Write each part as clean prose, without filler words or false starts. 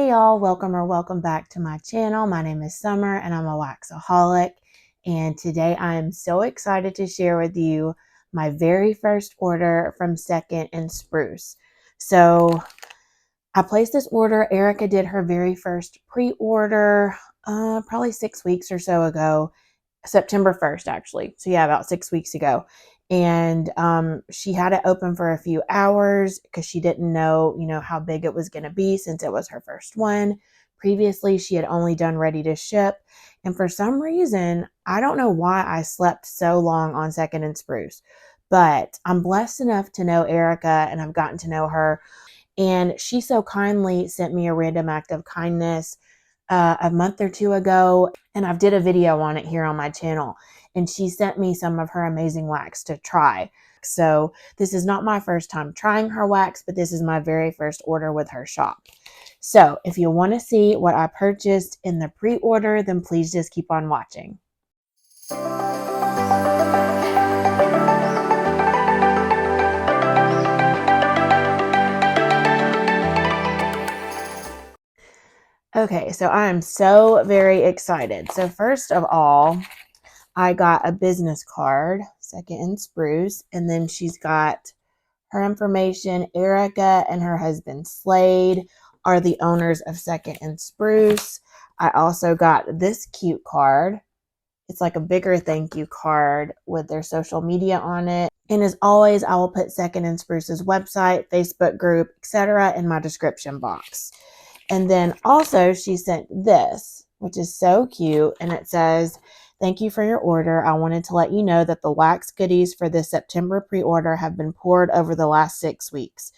Hey y'all, welcome back to my channel. My name is Summer and I'm a waxaholic, and today I am so excited to share with you my very first order from Second and Spruce. So I placed this order. Erica did her very first pre-order probably 6 weeks or so ago. September 1st, actually. So yeah, about 6 weeks ago. And she had it open for a few hours because she didn't know, how big it was going to be since it was her first one. Previously, she had only done ready to ship. And for some reason, I don't know why I slept so long on Second and Spruce, but I'm blessed enough to know Erica and I've gotten to know her. And she so kindly sent me a random act of kindness a month or two ago, and I've did a video on it here on my channel, and she sent me some of her amazing wax to try. So this is not my first time trying her wax, but this is my very first order with her shop. So if you want to see what I purchased in the pre-order, then please just keep on watching. Okay, so I am so very excited. So first of all, I got a business card, Second and Spruce, and then she's got her information. Erica and her husband Slade are the owners of Second and Spruce. I also got this cute card. It's like a bigger thank you card with their social media on it. And as always, I will put Second and Spruce's website, Facebook group, etc. in my description box. And then also she sent this, which is so cute, and it says, "Thank you for your order. I wanted to let you know that the wax goodies for this September pre-order have been poured over the last 6 weeks.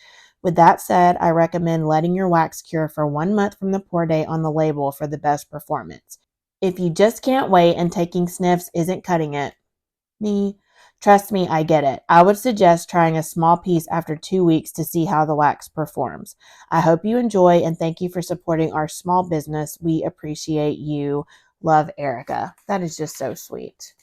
With that said, I recommend letting your wax cure for 1 month from the pour date on the label for the best performance. If you just can't wait and taking sniffs isn't cutting it, trust me, I get it. I would suggest trying a small piece after 2 weeks to see how the wax performs. I hope you enjoy and thank you for supporting our small business. We appreciate you. Love, Erica." That is just so sweet.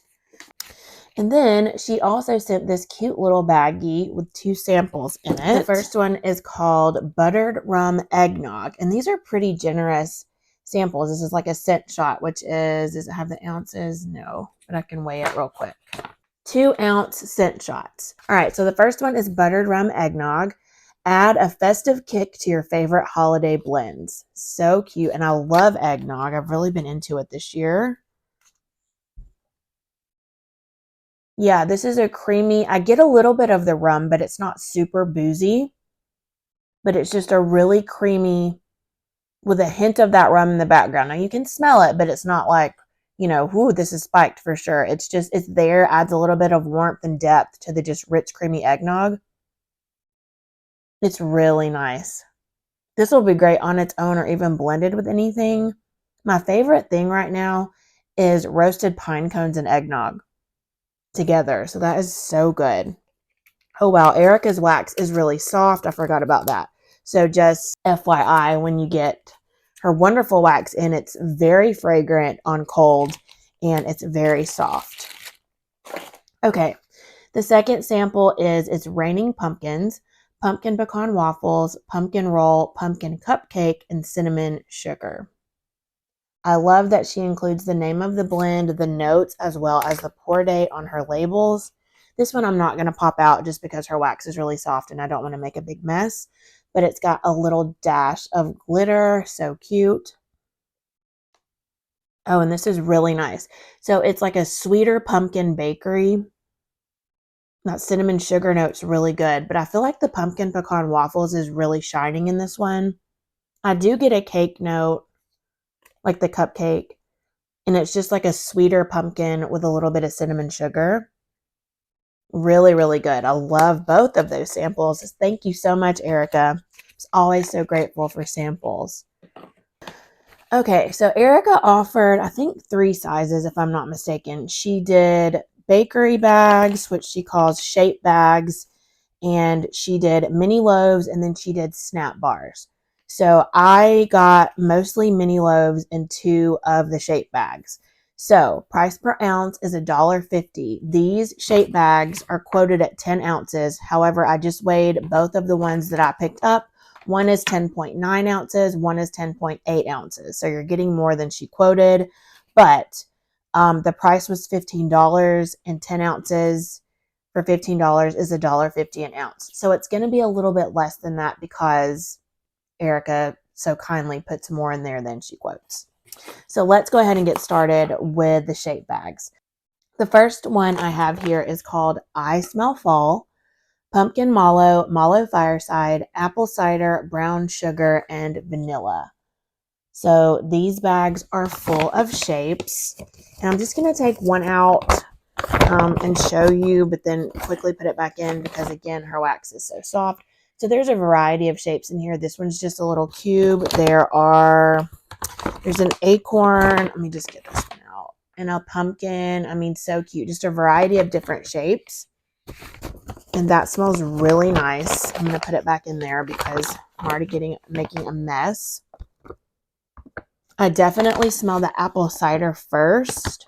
And then she also sent this cute little baggie with 2 samples in it. The first one is called Buttered Rum Eggnog, and these are pretty generous samples. This is like a scent shot, which is, does it have the ounces? No, but I can weigh it real quick. 2-ounce scent shots. All right, so the first one is Buttered Rum Eggnog. Add a festive kick to your favorite holiday blends. So cute, and I love eggnog. I've really been into it this year. Yeah, this is a creamy, I get a little bit of the rum, but it's not super boozy. But it's just a really creamy, with a hint of that rum in the background. Now you can smell it, but it's not like, whoo, this is spiked for sure. It's just, it's there, adds a little bit of warmth and depth to the just rich, creamy eggnog. It's really nice. This will be great on its own or even blended with anything. My favorite thing right now is roasted pine cones and eggnog together. So that is so good. Oh wow, Erica's wax is really soft. I forgot about that. So just FYI, when you get her wonderful wax in, it's very fragrant on cold and it's very soft. Okay, the second sample is It's Raining Pumpkins, pumpkin pecan waffles, pumpkin roll, pumpkin cupcake, and cinnamon sugar. I love that she includes the name of the blend, the notes, as well as the pour date on her labels. This one I'm not going to pop out just because her wax is really soft and I don't want to make a big mess. But it's got a little dash of glitter. So cute. Oh, and this is really nice. So it's like a sweeter pumpkin bakery. That cinnamon sugar note's really good. But I feel like the pumpkin pecan waffles is really shining in this one. I do get a cake note, like the cupcake. And it's just like a sweeter pumpkin with a little bit of cinnamon sugar. Really, really good. I love both of those samples. Thank you so much, Erica. I'm always so grateful for samples. Okay, so Erica offered, I think, 3 sizes, if I'm not mistaken. She did bakery bags, which she calls shape bags, and she did mini loaves, and then she did snap bars. So I got mostly mini loaves and 2 of the shape bags. So price per ounce is $1.50. These shape bags are quoted at 10 ounces. However, I just weighed both of the ones that I picked up One is 10.9 ounces, one is 10.8 ounces. So you're getting more than she quoted, but the price was $15, and 10 ounces for $15 is $1.50 an ounce. So it's going to be a little bit less than that because Erica so kindly puts more in there than she quotes. So let's go ahead and get started with the shape bags. The first one I have here is called I Smell Fall. Pumpkin mallow, mallow fireside, apple cider, brown sugar, and vanilla. So these bags are full of shapes. And I'm just going to take one out and show you, but then quickly put it back in because, again, her wax is so soft. So there's a variety of shapes in here. This one's just a little cube. There's an acorn. Let me just get this one out. And a pumpkin. I mean, so cute. Just a variety of different shapes. And that smells really nice. I'm going to put it back in there because I'm already making a mess. I definitely smell the apple cider first.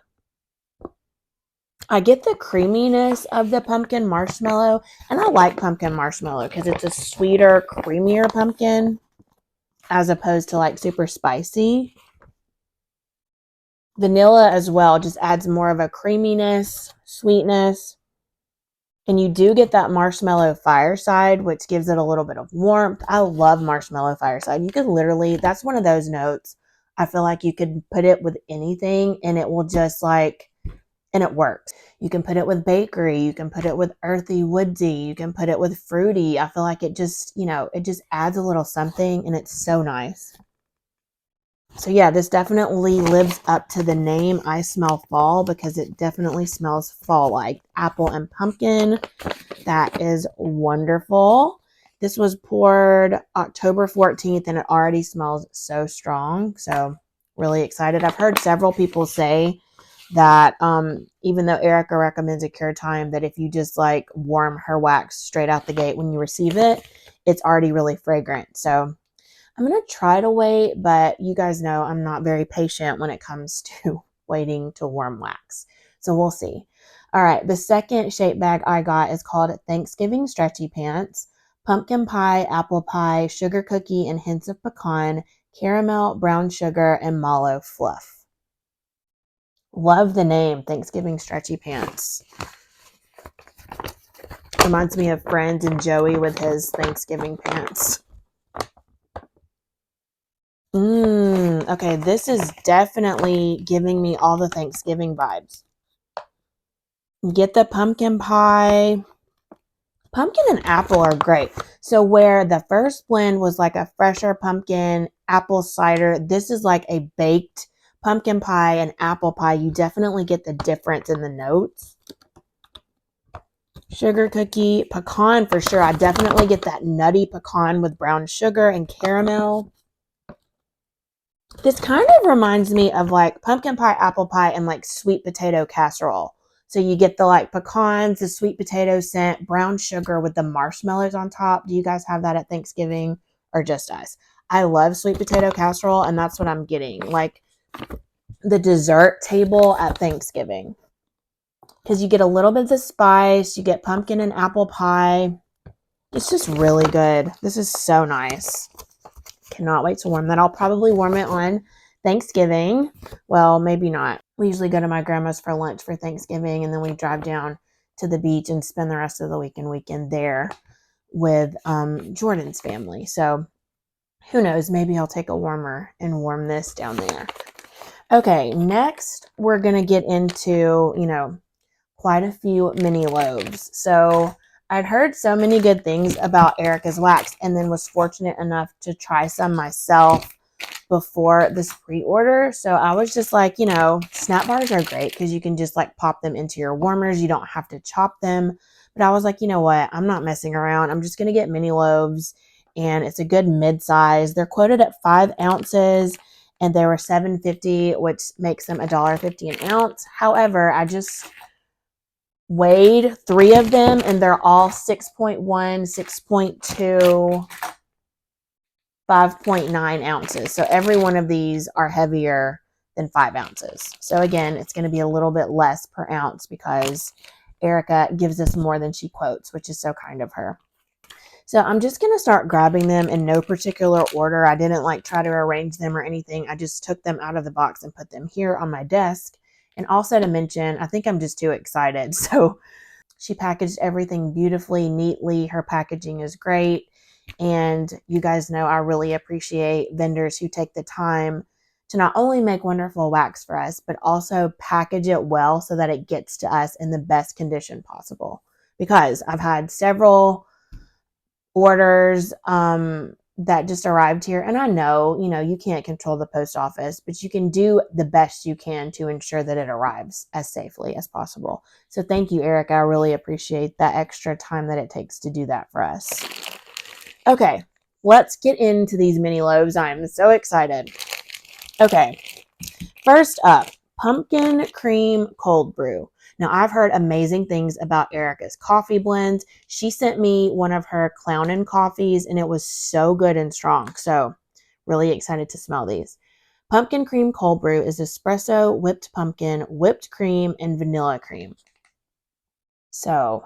I get the creaminess of the pumpkin marshmallow, and I like pumpkin marshmallow because it's a sweeter, creamier pumpkin as opposed to like super spicy. Vanilla as well just adds more of a creaminess, sweetness. And you do get that marshmallow fireside, which gives it a little bit of warmth. I love marshmallow fireside. You could literally, that's one of those notes. I feel like you could put it with anything and it will just and it works. You can put it with bakery. You can put it with earthy, woodsy. You can put it with fruity. I feel like it just, it just adds a little something and it's so nice. So yeah, this definitely lives up to the name I Smell Fall because it definitely smells fall-like. Apple and pumpkin. That is wonderful. This was poured October 14th and it already smells so strong. So really excited. I've heard several people say that even though Erica recommends a cure time, that if you just warm her wax straight out the gate when you receive it, it's already really fragrant. So I'm going to try to wait, but you guys know I'm not very patient when it comes to waiting to warm wax. So we'll see. All right, the second shape bag I got is called Thanksgiving Stretchy Pants. Pumpkin pie, apple pie, sugar cookie, and hints of pecan, caramel, brown sugar, and mallow fluff. Love the name, Thanksgiving Stretchy Pants. Reminds me of Friends and Joey with his Thanksgiving pants. Okay, this is definitely giving me all the Thanksgiving vibes. Get the pumpkin pie. Pumpkin and apple are great. So where the first blend was like a fresher pumpkin, apple cider, this is like a baked pumpkin pie and apple pie. You definitely get the difference in the notes. Sugar cookie, pecan for sure. I definitely get that nutty pecan with brown sugar and caramel. This kind of reminds me of pumpkin pie, apple pie, and sweet potato casserole. So you get the pecans, the sweet potato scent, brown sugar with the marshmallows on top. Do you guys have that at Thanksgiving or just us? I love sweet potato casserole, and that's what I'm getting. The dessert table at Thanksgiving. Because you get a little bit of the spice. You get pumpkin and apple pie. It's just really good. This is so nice. Cannot wait to warm that. I'll probably warm it on Thanksgiving. Well, maybe not. We usually go to my grandma's for lunch for Thanksgiving, and then we drive down to the beach and spend the rest of the weekend there with Jordan's family. So who knows? Maybe I'll take a warmer and warm this down there. Okay, next we're going to get into, quite a few mini loaves. So I'd heard so many good things about Erica's wax and then was fortunate enough to try some myself before this pre-order. So I was just snap bars are great because you can just pop them into your warmers. You don't have to chop them. But I was like, you know what? I'm not messing around. I'm just going to get mini loaves, and it's a good mid-size. They're quoted at 5 ounces and they were $7.50, which makes them $1.50 an ounce. However, I just weighed 3 of them and they're all 6.1, 6.2, 5.9 ounces. So every one of these are heavier than 5 ounces. So again, it's going to be a little bit less per ounce because Erica gives us more than she quotes, which is so kind of her. So I'm just going to start grabbing them in no particular order. I didn't like try to arrange them or anything. I just took them out of the box and put them here on my desk. And also to mention, I think I'm just too excited. So she packaged everything beautifully, neatly. Her packaging is great. And you guys know I really appreciate vendors who take the time to not only make wonderful wax for us, but also package it well so that it gets to us in the best condition possible. Because I've had several orders that just arrived here, and I know, you can't control the post office, but you can do the best you can to ensure that it arrives as safely as possible. So thank you, Erica. I really appreciate that extra time that it takes to do that for us. Okay, let's get into these mini loaves. I'm so excited. Okay, first up, pumpkin cream cold brew. Now, I've heard amazing things about Erica's coffee blends. She sent me one of her Clownin' coffees, and it was so good and strong. So, really excited to smell these. Pumpkin cream cold brew is espresso, whipped pumpkin, whipped cream, and vanilla cream. So,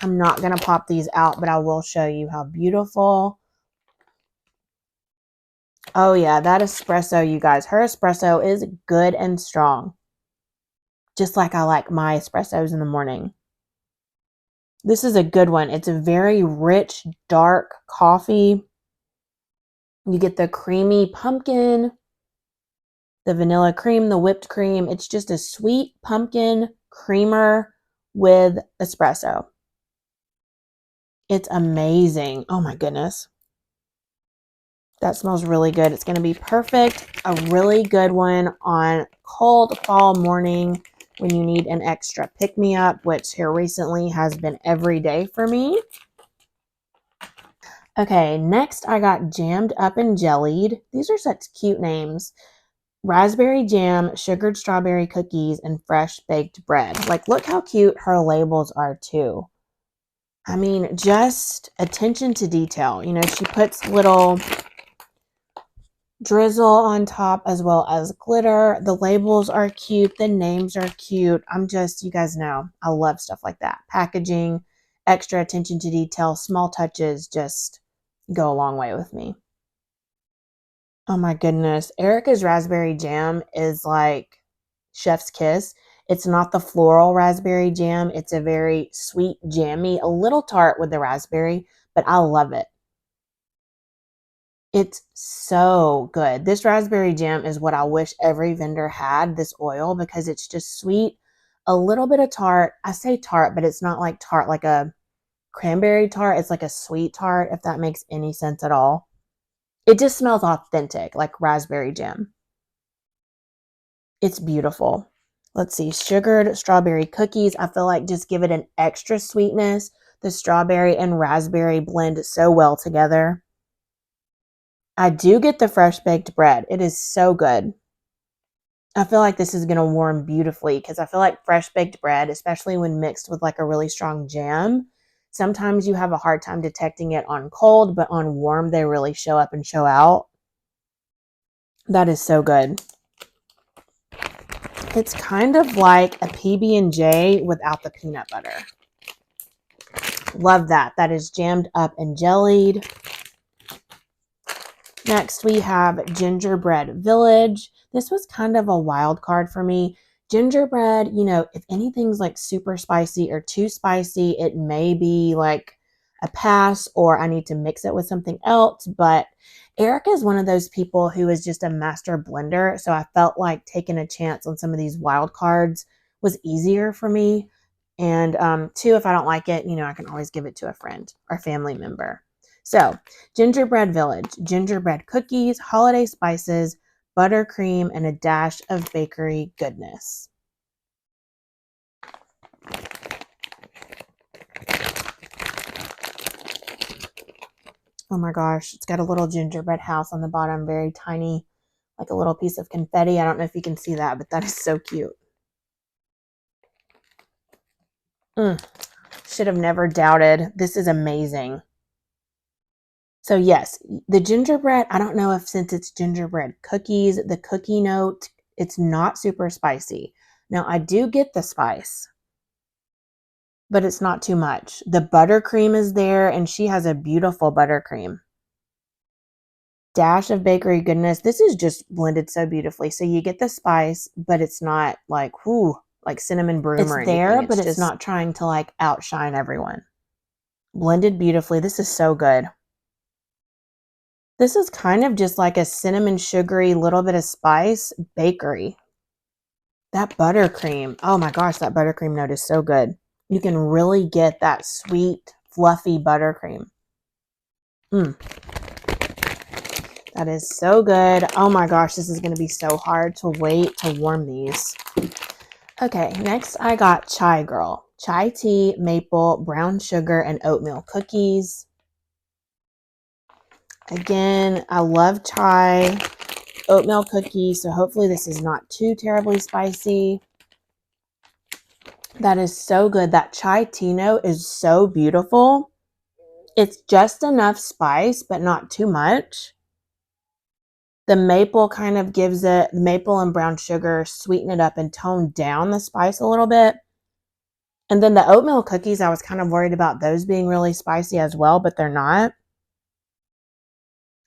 I'm not going to pop these out, but I will show you how beautiful. Oh yeah, that espresso, you guys. Her espresso is good and strong. Just like I like my espressos in the morning. This is a good one. It's a very rich, dark coffee. You get the creamy pumpkin, the vanilla cream, the whipped cream. It's just a sweet pumpkin creamer with espresso. It's amazing. Oh my goodness. That smells really good. It's going to be perfect. A really good one on cold fall morning when you need an extra pick-me-up, which here recently has been every day for me. Okay, next I got Jammed Up and Jellied. These are such cute names. Raspberry jam, sugared strawberry cookies, and fresh baked bread. Like, look how cute her labels are too. I mean, just attention to detail. She puts little drizzle on top as well as glitter. The labels are cute. The names are cute. You guys know, I love stuff like that. Packaging, extra attention to detail, small touches just go a long way with me. Oh my goodness. Erica's raspberry jam is like chef's kiss. It's not the floral raspberry jam. It's a very sweet, jammy, a little tart with the raspberry, but I love it. It's so good. This raspberry jam is what I wish every vendor had, this oil, because it's just sweet, a little bit of tart. I say tart, but it's not like tart like a cranberry tart. It's like a sweet tart, if that makes any sense at all. It just smells authentic, like raspberry jam. It's beautiful. Let's see, sugared strawberry cookies. I feel like just give it an extra sweetness. The strawberry and raspberry blend so well together. I do get the fresh baked bread. It is so good. I feel like this is going to warm beautifully because I feel like fresh baked bread, especially when mixed with like a really strong jam, sometimes you have a hard time detecting it on cold, but on warm, they really show up and show out. That is so good. It's kind of like a PB&J without the peanut butter. Love that. That is Jammed Up and Jellied. Next, we have Gingerbread Village. This was kind of a wild card for me. Gingerbread, if anything's like super spicy or too spicy, it may be like a pass or I need to mix it with something else. But Erica is one of those people who is just a master blender. So I felt like taking a chance on some of these wild cards was easier for me. And two, if I don't like it, I can always give it to a friend or family member. So, Gingerbread Village, gingerbread cookies, holiday spices, buttercream, and a dash of bakery goodness. Oh my gosh, it's got a little gingerbread house on the bottom, very tiny, like a little piece of confetti. I don't know if you can see that, but that is so cute. Should have never doubted. This is amazing. So yes, the gingerbread, I don't know if since it's gingerbread cookies, the cookie note, it's not super spicy. Now I do get the spice. but it's not too much. The buttercream is there, and she has a beautiful buttercream. Dash of bakery goodness. This is just blended so beautifully. So you get the spice, but it's not like, whoo, like cinnamon broom or anything. It's there, but it's not trying to like outshine everyone. Blended beautifully. This is so good. This is kind of just like a cinnamon sugary, little bit of spice bakery. That buttercream. Oh my gosh, that buttercream note is so good. You can really get that sweet, fluffy buttercream. That is so good. Oh my gosh, this is going to be so hard to wait to warm these. Okay, next I got Chai Girl. Chai tea, maple, brown sugar, and oatmeal cookies. Again, I love chai, oatmeal cookies, so hopefully this is not too terribly spicy. That is so good. That chai tea note is so beautiful. It's just enough spice, but not too much. The maple kind of gives it, maple and brown sugar sweeten it up and tone down the spice a little bit. And then the oatmeal cookies, I was kind of worried about those being really spicy as well, but they're not.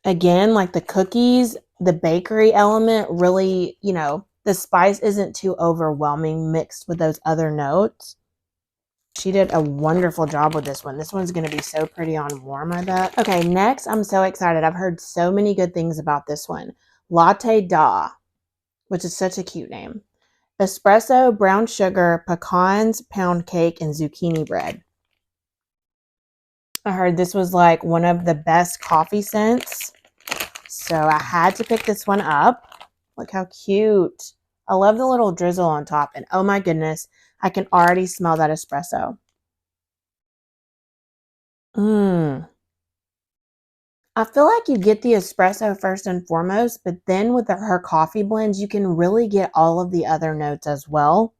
Again, like the cookies, the bakery element really, the spice isn't too overwhelming mixed with those other notes. She did a wonderful job with this one. This one's going to be so pretty on warm, I bet. Okay, next, I'm so excited. I've heard so many good things about this one. Latte Da, which is such a cute name. Espresso, brown sugar, pecans, pound cake, and zucchini bread. I heard this was like one of the best coffee scents. So I had to pick this one up. Look how cute. I love the little drizzle on top. And oh my goodness, I can already smell that espresso. I feel like you get the espresso first and foremost, but then with her coffee blends, you can really get all of the other notes as well.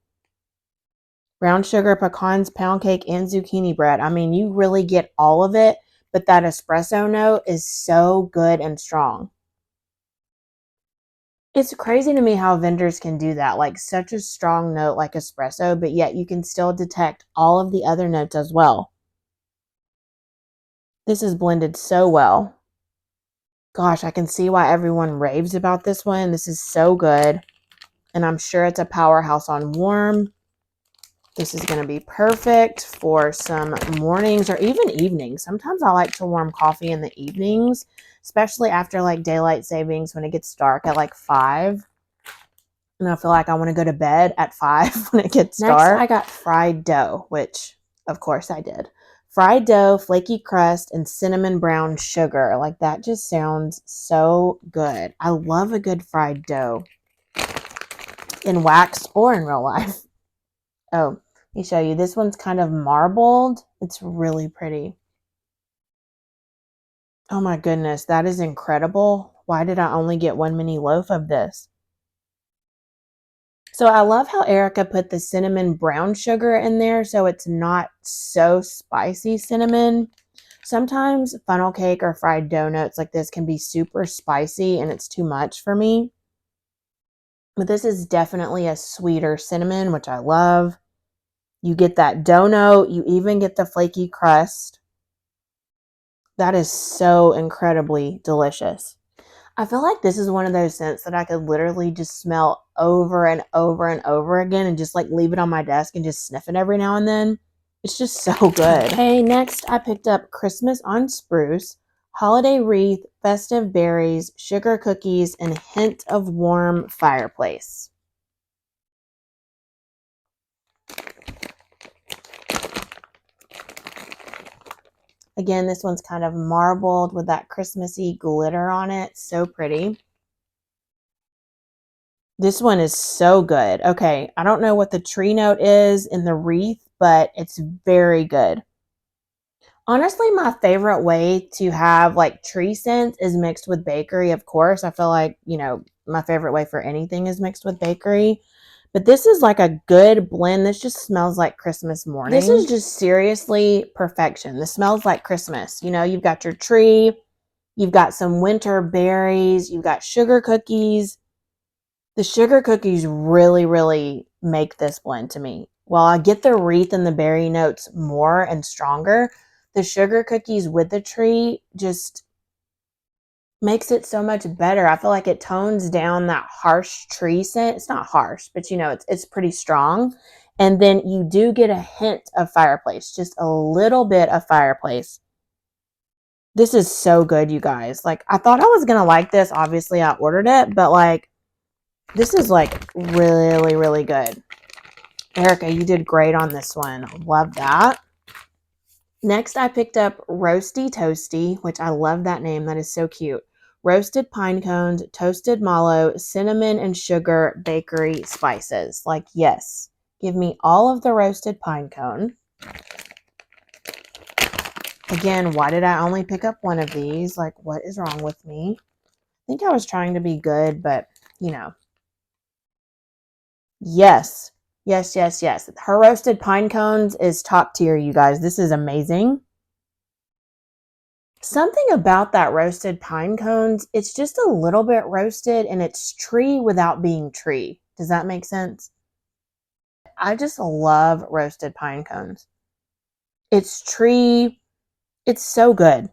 Brown sugar, pecans, pound cake, and zucchini bread. I mean, you really get all of it, but that espresso note is so good and strong. It's crazy to me how vendors can do that, like such a strong note like espresso, but yet you can still detect all of the other notes as well. This is blended so well. Gosh, I can see why everyone raves about this one. This is so good. And I'm sure it's a powerhouse on warm. This is going to be perfect for some mornings or even evenings. Sometimes I like to warm coffee in the evenings, especially after like daylight savings when it gets dark at like 5. And I feel like I want to go to bed at 5 when it gets dark. Next, I got fried dough, which of course I did. Fried dough, flaky crust, and cinnamon brown sugar. Like that just sounds so good. I love a good fried dough in wax or in real life. Oh, let me show you. This one's kind of marbled. It's really pretty. Oh my goodness, that is incredible. Why did I only get one mini loaf of this? So I love how Erica put the cinnamon brown sugar in there so it's not so spicy cinnamon. Sometimes funnel cake or fried donuts like this can be super spicy and it's too much for me. But this is definitely a sweeter cinnamon, which I love. You get that donut. You even get the flaky crust. That is so incredibly delicious. I feel like this is one of those scents that I could literally just smell over and over and over again and just like leave it on my desk and just sniff it every now and then. It's just so good. Okay, next I picked up Christmas on Spruce, holiday wreath, festive berries, sugar cookies, and hint of warm fireplace. Again, this one's kind of marbled with that Christmassy glitter on it. So pretty. This one is so good. Okay, I don't know what the tree note is in the wreath, but it's very good. Honestly, my favorite way to have like tree scents is mixed with bakery, of course. I feel like, my favorite way for anything is mixed with bakery. But this is like a good blend. This just smells like Christmas morning. This is just seriously perfection. This smells like Christmas. You've got your tree, you've got some winter berries, you've got sugar cookies. The sugar cookies really, really make this blend to me. while I get the wreath and the berry notes more and stronger, the sugar cookies with the tree just makes it so much better. I feel like it tones down that harsh tree scent. It's not harsh, but you know, it's pretty strong. And then you do get a hint of fireplace, just a little bit of fireplace. This is so good, you guys. Like, I thought I was going to like this. Obviously, I ordered it, but like, this is like really, really good. Erica, you did great on this one. Love that. Next, I picked up Roasty Toasty, which I love that name. That is so cute. Roasted pine cones, toasted mallow, cinnamon and sugar, bakery spices. Like, yes, give me all of the roasted pine cone. Again, why did I only pick up one of these? Like, what is wrong with me? I think I was trying to be good, but, you know. Yes, yes, yes, yes. Her roasted pine cones is top tier, you guys. This is amazing. Something about that roasted pine cones, it's just a little bit roasted and it's tree without being tree. Does that make sense? I just love roasted pine cones. It's tree. It's so good.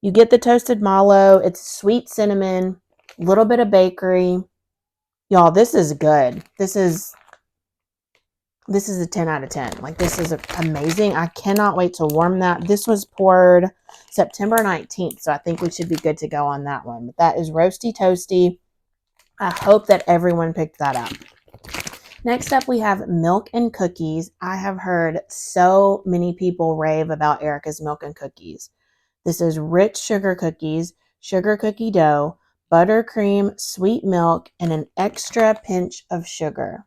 You get the toasted mallow. It's sweet cinnamon, a little bit of bakery. Y'all, this is good. This is a 10 out of 10. Like, this is amazing. I cannot wait to warm that. This was poured September 19th, so I think we should be good to go on that one. But that is Roasty Toasty. I hope that everyone picked that up. Next up, we have Milk and Cookies. I have heard so many people rave about Erica's Milk and Cookies. This is rich sugar cookies, sugar cookie dough, buttercream, sweet milk, and an extra pinch of sugar.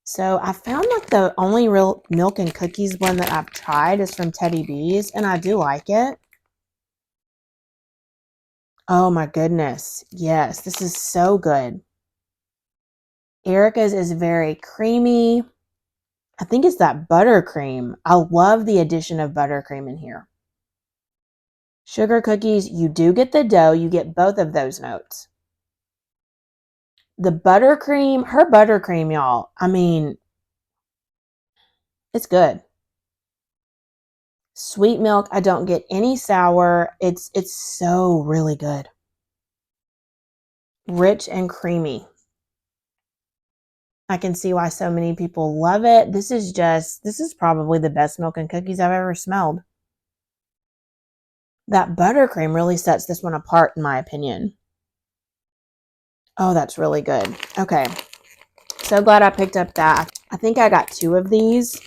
So I found like the only real milk and cookies one that I've tried is from Teddy B's, and I do like it. Oh my goodness. Yes, this is so good. Erica's is very creamy. I think it's that buttercream. I love the addition of buttercream in here. Sugar cookies, you do get the dough. You get both of those notes. The buttercream, her buttercream, y'all. I mean, it's good. Sweet milk, I don't get any sour. It's so really good. Rich and creamy. I can see why so many people love it. This is probably the best milk and cookies I've ever smelled. That buttercream really sets this one apart, in my opinion. Oh, that's really good. Okay. So glad I picked up that. I think I got 2 of these.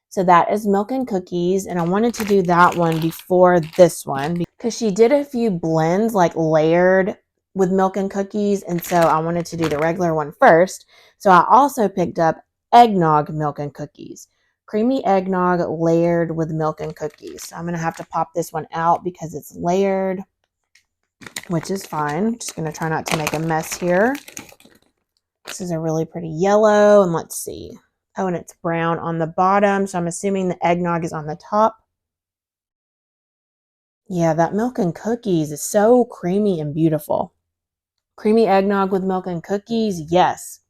So that is Milk and Cookies. And I wanted to do that one before this one because she did a few blends like layered with Milk and Cookies. And so I wanted to do the regular one first. So I also picked up Eggnog Milk and Cookies. Creamy eggnog layered with milk and cookies. So I'm going to have to pop this one out because it's layered, which is fine. Just going to try not to make a mess here. This is a really pretty yellow. And let's see. Oh, and it's brown on the bottom. So I'm assuming the eggnog is on the top. Yeah, that milk and cookies is so creamy and beautiful. Creamy eggnog with milk and cookies. Yes.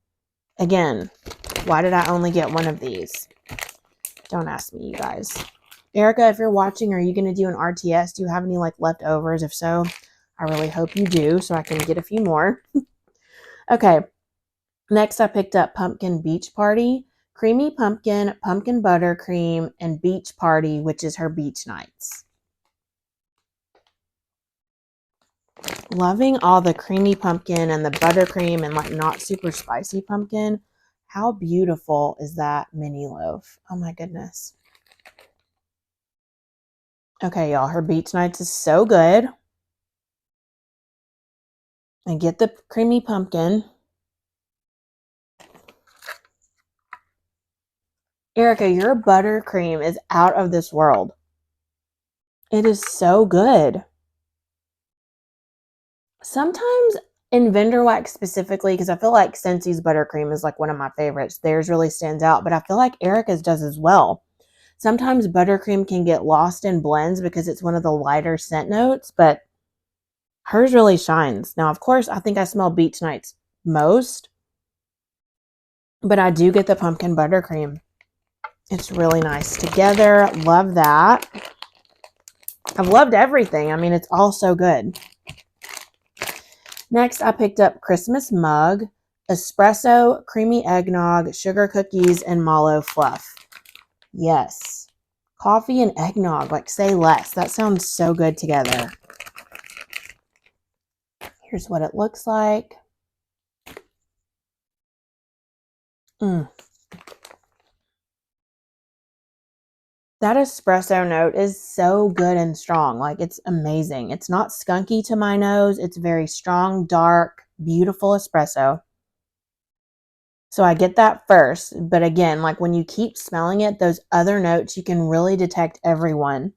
Again, why did I only get one of these? Don't ask me, you guys. Erica, if you're watching, are you going to do an RTS? Do you have any like leftovers? If so, I really hope you do so I can get a few more. Okay. Next, I picked up Pumpkin Beach Party. Creamy pumpkin, pumpkin buttercream, and beach party, which is her beach nights. Loving all the creamy pumpkin and the buttercream and like not super spicy pumpkin. How beautiful is that mini loaf? Oh my goodness. Okay, y'all, her beach nights is so good. I get the creamy pumpkin. Erica, your buttercream is out of this world. It is so good. Sometimes in Vendor Wax specifically, because I feel like Scentssy's buttercream is like one of my favorites. Theirs really stands out, but I feel like Erica's does as well. Sometimes buttercream can get lost in blends because it's one of the lighter scent notes, but hers really shines. Now, of course, I think I smell Beach Nights most. but I do get the pumpkin buttercream. It's really nice together. Love that. I've loved everything. I mean, it's all so good. Next, I picked up Christmas mug, espresso, creamy eggnog, sugar cookies, and mallow fluff. Yes. Coffee and eggnog, like say less. That sounds so good together. Here's what it looks like. That espresso note is so good and strong. Like, it's amazing. It's not skunky to my nose. It's very strong, dark, beautiful espresso. So I get that first. But again, like when you keep smelling it, those other notes, you can really detect everyone.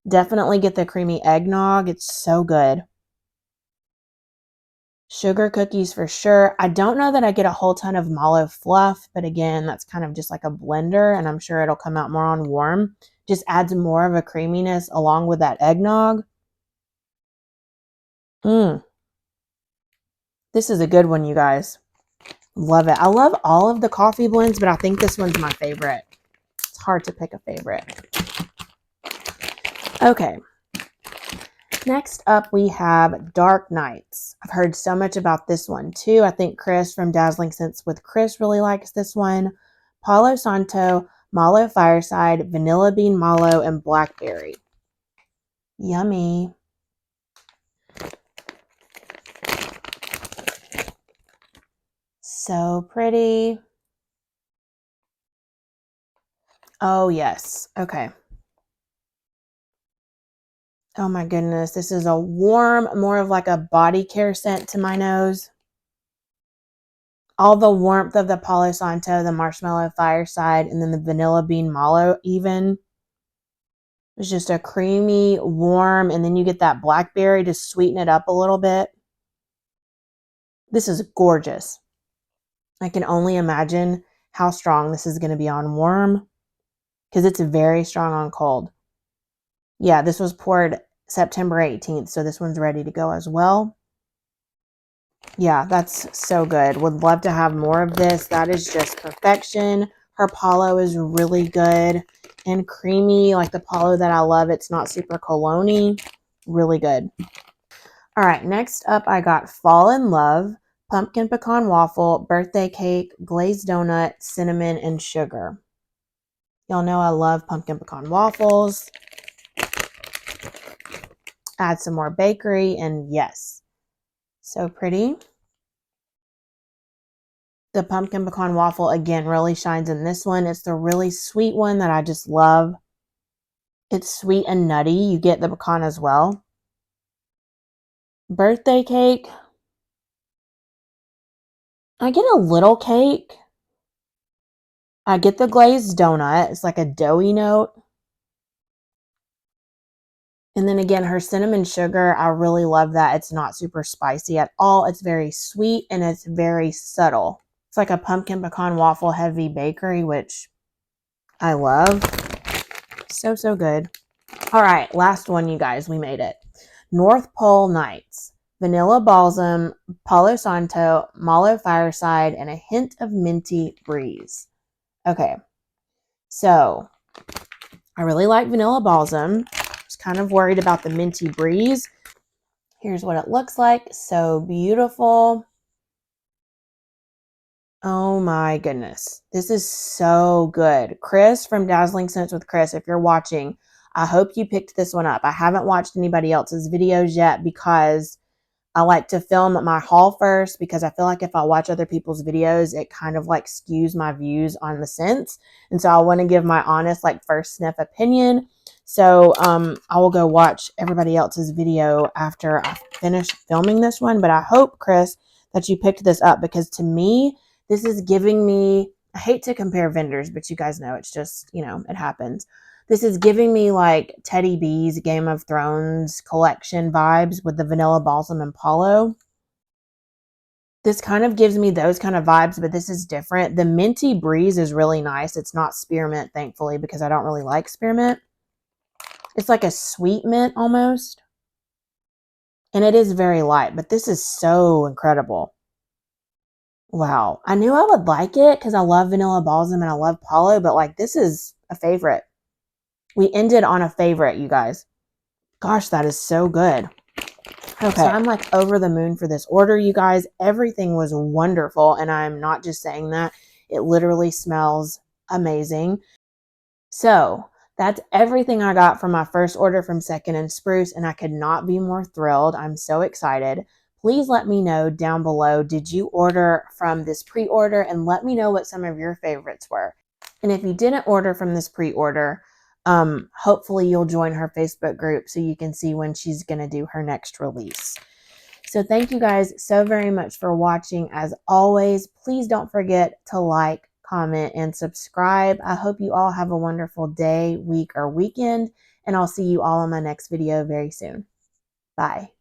Definitely get the creamy eggnog. It's so good. Sugar cookies for sure. I don't know that I get a whole ton of mallow fluff, but again, that's kind of just like a blender, and I'm sure it'll come out more on warm. Just adds more of a creaminess along with that eggnog. This is a good one, you guys. Love it. I love all of the coffee blends, but I think this one's my favorite. It's hard to pick a favorite. Okay. Next up, we have Dark Nights. I've heard so much about this one too. I think Chris from Dazzling Scents with Chris really likes this one. Palo Santo, Mallow Fireside, Vanilla Bean Mallow, and Blackberry. Yummy. So pretty. Oh, yes. Okay. Oh my goodness. This is a warm, more of like a body care scent to my nose. All the warmth of the Palo Santo, the Marshmallow Fireside, and then the Vanilla Bean Mallow even. It's just a creamy, warm, and then you get that blackberry to sweeten it up a little bit. This is gorgeous. I can only imagine how strong this is going to be on warm because it's very strong on cold. Yeah, this was poured September 18th, so this one's ready to go as well. Yeah, that's so good. Would love to have more of this. That is just perfection. Her Palo is really good and creamy, like the Palo that I love. It's not super cologne-y. Really good. All right, next up I got Fall in Love, pumpkin pecan waffle, birthday cake, glazed donut, cinnamon, and sugar. Y'all know I love pumpkin pecan waffles. Add some more bakery, and yes, so pretty. The pumpkin pecan waffle, again, really shines in this one. It's the really sweet one that I just love. It's sweet and nutty. You get the pecan as well. Birthday cake. I get a little cake. I get the glazed donut. It's like a doughy note. And then again, her cinnamon sugar, I really love that. It's not super spicy at all. It's very sweet and it's very subtle. It's like a pumpkin pecan waffle heavy bakery, which I love. So, so good. All right, last one, you guys. We made it. North Pole Nights. Vanilla balsam, Palo Santo, Mallow Fireside, and a hint of minty breeze. Okay, so I really like vanilla balsam. I was kind of worried about the minty breeze. Here's what it looks like. So beautiful. Oh my goodness. This is so good. Chris from Dazzling Scents with Chris, if you're watching, I hope you picked this one up. I haven't watched anybody else's videos yet because I like to film my haul first because I feel like if I watch other people's videos, it kind of like skews my views on the scents. And so I want to give my honest, like first sniff opinion. So I will go watch everybody else's video after I finish filming this one. But I hope, Chris, that you picked this up because to me, this is giving me, I hate to compare vendors, but you guys know it's just, it happens. This is giving me like Teddy B's Game of Thrones collection vibes with the vanilla balsam and Palo. This kind of gives me those kind of vibes, but this is different. The minty breeze is really nice. It's not spearmint, thankfully, because I don't really like spearmint. It's like a sweet mint almost. And it is very light, but this is so incredible. Wow. I knew I would like it because I love vanilla balsam and I love Palo, but like this is a favorite. We ended on a favorite, you guys. Gosh, that is so good. Okay, so I'm like over the moon for this order, you guys. Everything was wonderful, and I'm not just saying that. It literally smells amazing. So that's everything I got from my first order from Second and Spruce, and I could not be more thrilled. I'm so excited. Please let me know down below, did you order from this pre-order? And let me know what some of your favorites were. And if you didn't order from this pre-order, hopefully you'll join her Facebook group so you can see when she's going to do her next release. So thank you guys so very much for watching. As always, please don't forget to like, comment, and subscribe. I hope you all have a wonderful day, week, or weekend, and I'll see you all in my next video very soon. Bye.